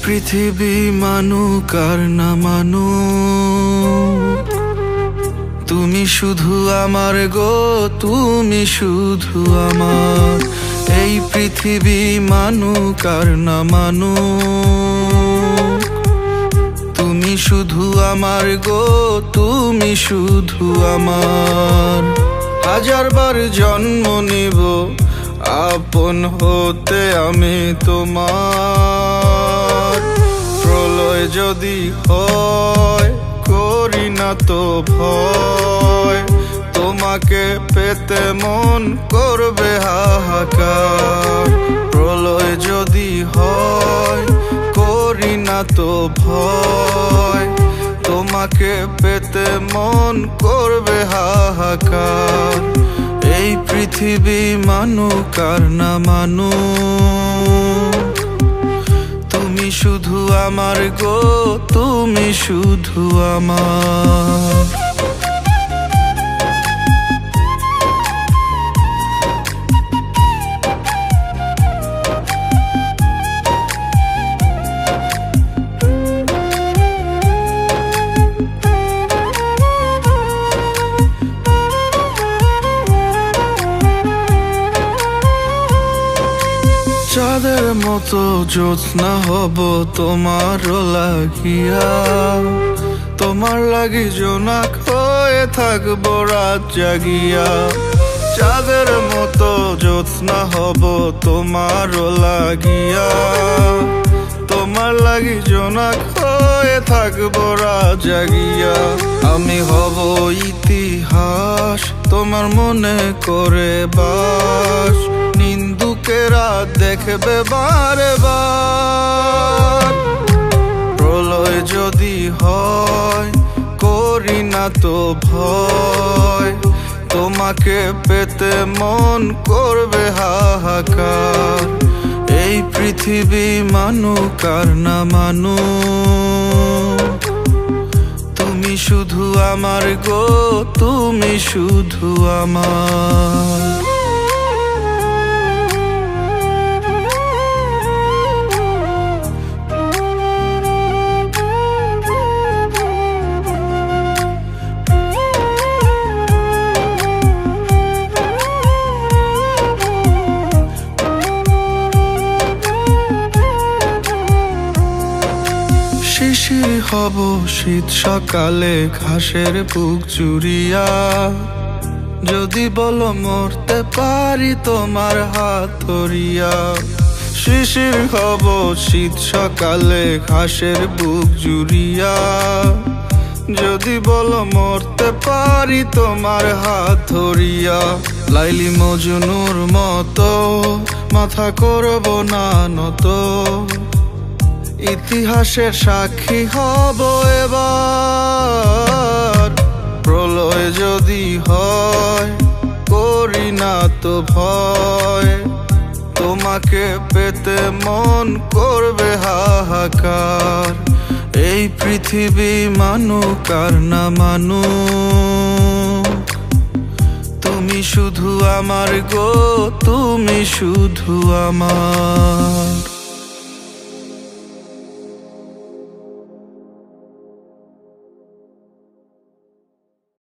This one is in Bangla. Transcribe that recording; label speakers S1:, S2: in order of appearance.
S1: পৃথিবী মানুক আর না মানুক, তুমি শুধু আমার গো, তুমি শুধু আমার। এই পৃথিবী মানুক আর না মানুক, তুমি শুধু আমার গো, তুমি শুধু আমার। হাজারবার জন্ম নিব আপন হতে আমি তোমার। প্রলয় যদি হয় করি না তো ভয়, তোমাকে পেতে মন করবে হাহাকার। প্রলয় যদি হয় করি না তো ভয়, তোমাকে পেতে মন করবে হাহাকার। এই পৃথিবী মানুক আর না মানুক, তুমি শুধু আমার গো, তুমি শুধু আমার। চাঁদের মতো জ্যোৎস্না হব তোমার লাগিয়া, তোমার লাগি জোনাক হয়ে থাকবো রাত জাগিয়া। চাঁদের মতো জ্যোৎস্না হব তোমার লাগিয়া, তোমার লাগি জোনাক হয়ে থাকবো রাত জাগিয়া। আমি হব ইতিহাস তোমার মনে করে বাস, নিন্দুকেরা দেখবে বারে বার। প্রলয় যদি হয় করি না তো ভয়, তোমাকে পেতে মন করবে হাহাকার। এই পৃথিবী মানুক আর না মানুক, তুমি শুধু আমার গো, তুমি শুধু আমার। শিশির হব শীত সকালে ঘাসের বুক জুড়িয়া, যদি বলো মরতে পারি তোমার হাত ধরিয়া। শিশির হব শীত সকালে ঘাসের বুক জুড়িয়া, যদি বলো মরতে পারি তোমার হাত ধরিয়া। লাইলি মজনুর মতো মাথা করব না নত, ইতিহাসের সাক্ষী হব এবার। প্রলয় যদি হয় করি না তো ভয়, তোমাকে পেতে মন করবে হাহাকার। এই পৃথিবী মানুক আর না মানুক, তুমি শুধু আমার গো, তুমি শুধু আমার।